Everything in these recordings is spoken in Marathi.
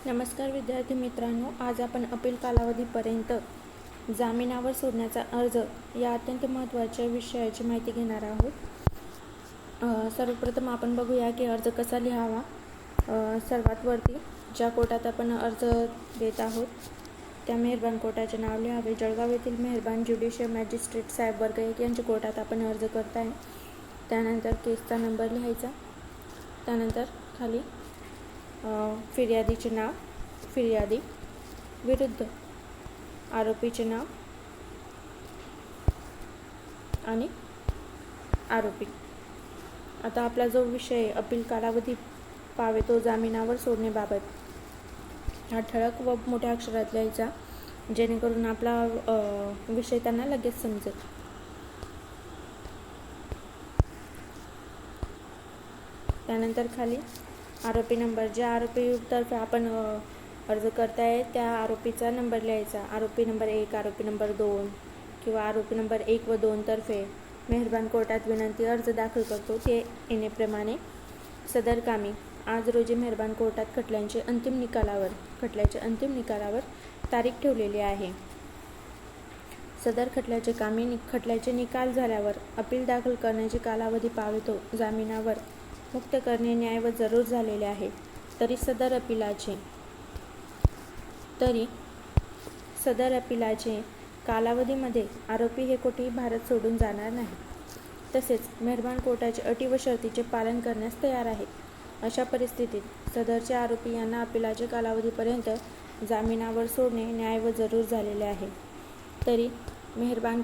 नमस्कार विद्यार्थी मित्रांनो, आज आपण अपील कालावधीपर्यंत जामिनावर सोडण्याचा अर्ज या अत्यंत महत्त्वाच्या विषयाची माहिती घेणार आहोत। सर्वप्रथम आपण बघूया की अर्ज कसा लिहावा। सर्वात वरती ज्या कोर्टात आपण अर्ज देत आहोत त्या मेहरबान कोर्टाचे नाव लिहावे। जळगाव येथील मेहरबान ज्युडिशियल मॅजिस्ट्रेट साहेब वर्ग 1 यांच्या कोर्टात आपण अर्ज करत आहे। त्यानंतर केसचा नंबर लिहायचा। त्यानंतर खाली फिर्यादीचे नाव, फिर्यादी विरुद्ध आरोपीचे नाव आणि आरोपी। आता आपला जो विषय अपील कालावधी पावेतो जामिनावर सोडण्याबाबत हा ठळक व मोठ्या अक्षरात लिहायचा, जेणेकरून आपला विषय त्यांना लगेच समजेल। त्यानंतर खाली आरोपी नंबर, ज्या आरोपीतर्फे आपण अर्ज करताय त्या आरोपीचा नंबर लिहायचा। आरोपी नंबर 1, आरोपी नंबर 2 किंवा आरोपी नंबर 1 व 2 तर्फे मेहरबान कोर्टात विनंती अर्ज दाखल करतो ते येण्याप्रमाणे सदर कामी आज रोजी मेहरबान कोर्टात खटल्याच्या अंतिम निकालावर तारीख ठेवलेली आहे। सदर खटल्याचे निकाल झाल्यावर अपील दाखल करण्याची कालावधी पावेतो जामिनावर मुक्त करणे न्याय व जरूर झालेले आहे। तरी सदर अपीलाचे कालावधीमध्ये आरोपी हे कोठेही भारत सोडून जाणार नाही, तसेच मेहरबान कोर्टाचे अटी व शर्तीचे पालन करण्यास तयार आहे। अशा परिस्थितीत सदरचे आरोपी यांना अपीलाच्या कालावधीपर्यंत जामिनावर सोडणे न्याय व जरूर झालेले आहे। तरी मेहरबान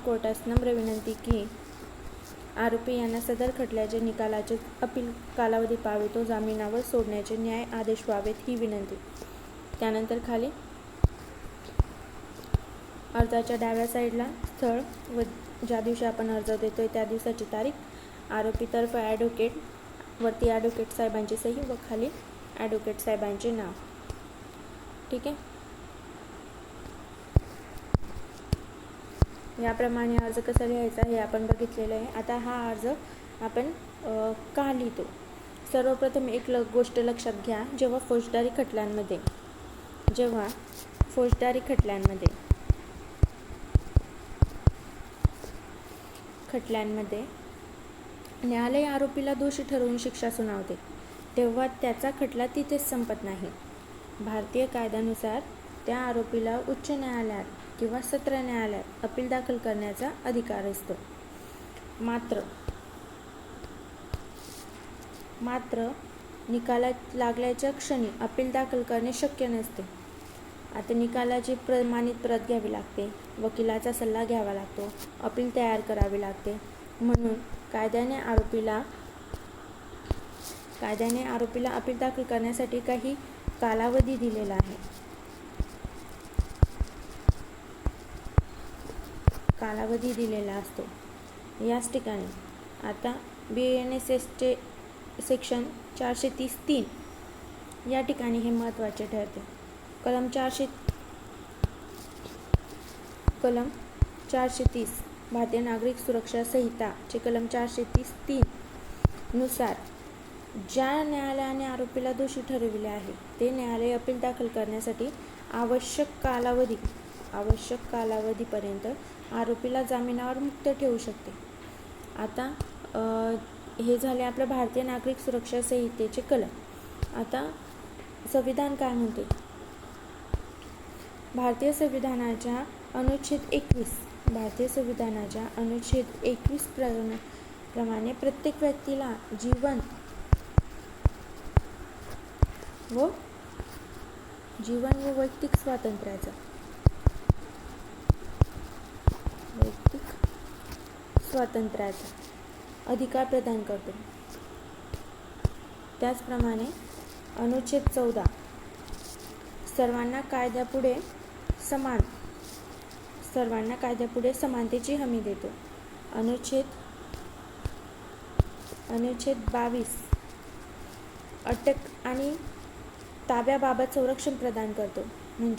कोर्टास नम्र विनंती की आरोपी यांना सदर खटल्याच्या निकालाचे अपील कालावधी पावेतो जामिनावर सोडण्याचे न्याय आदेश व्हावेत ही विनंती। त्यानंतर खाली अर्जाच्या डाव्या साईडला स्थळ व ज्या दिवशी आपण अर्ज देतोय त्या दिवसाची तारीख, आरोपीतर्फ ॲडव्होकेट, वरती ॲडव्होकेट साहेबांची सही व खाली ॲडव्होकेट साहेबांचे नाव। ठीक आहे, याप्रमाणे अर्ज कसा लिहायचा हे आपण बघितलेलं आहे। आता हा अर्ज आपण का लिहितो, सर्वप्रथम एक गोष्ट लक्षात घ्या, जेव्हा फौजदारी खटल्यांमध्ये न्यायालय आरोपीला दोषी ठरवून शिक्षा सुनावते तेव्हा त्याचा खटला तिथेच संपत नाही। भारतीय कायद्यानुसार त्या आरोपीला उच्च न्यायालयात किंवा सत्र न्यायालयात अपील दाखल करण्याचा अधिकार असतो। मात्र निकालात लागल्याच्या क्षणी अपील दाखल करणे शक्य नसते। आता निकालाची प्रमाणित प्रत घ्यावी लागते, वकिलाचा सल्ला घ्यावा लागतो, अपील तयार करावे लागते। म्हणून कायद्याने आरोपीला अपील दाखल करण्यासाठी काही कालावधी दिलेला आहे। कालावधी दिलेला असतो। याच ठिकाणी आता BNSSचे सेक्शन 430(3) या ठिकाणी हे महत्त्वाचे ठरते। कलम 430 भारतीय नागरिक सुरक्षा संहिताचे कलम 430(3) नुसार ज्या न्यायालयाने आरोपीला दोषी ठरविले आहे ते न्यायालय अपील दाखल करण्यासाठी आवश्यक कालावधीपर्यंत आरोपीला जामिनावर मुक्त ठेवू शकते। आता हे झाले आपलं भारतीय नागरिक सुरक्षा संहितेचे कलम। आता संविधान काय म्हणते, भारतीय संविधानाच्या अनुच्छेद 21 प्रमाणे प्रत्येक व्यक्तीला जीवन व वैयक्तिक स्वातंत्र्याचा अधिकार प्रदान करतो। त्याचप्रमाणे अनुच्छेद 14 सर्वांना कायद्यापुढे समानतेची हमी देतो। अनुच्छेद 22 अटक आणि ताब्याबाबत संरक्षण प्रदान करतो। म्हणजे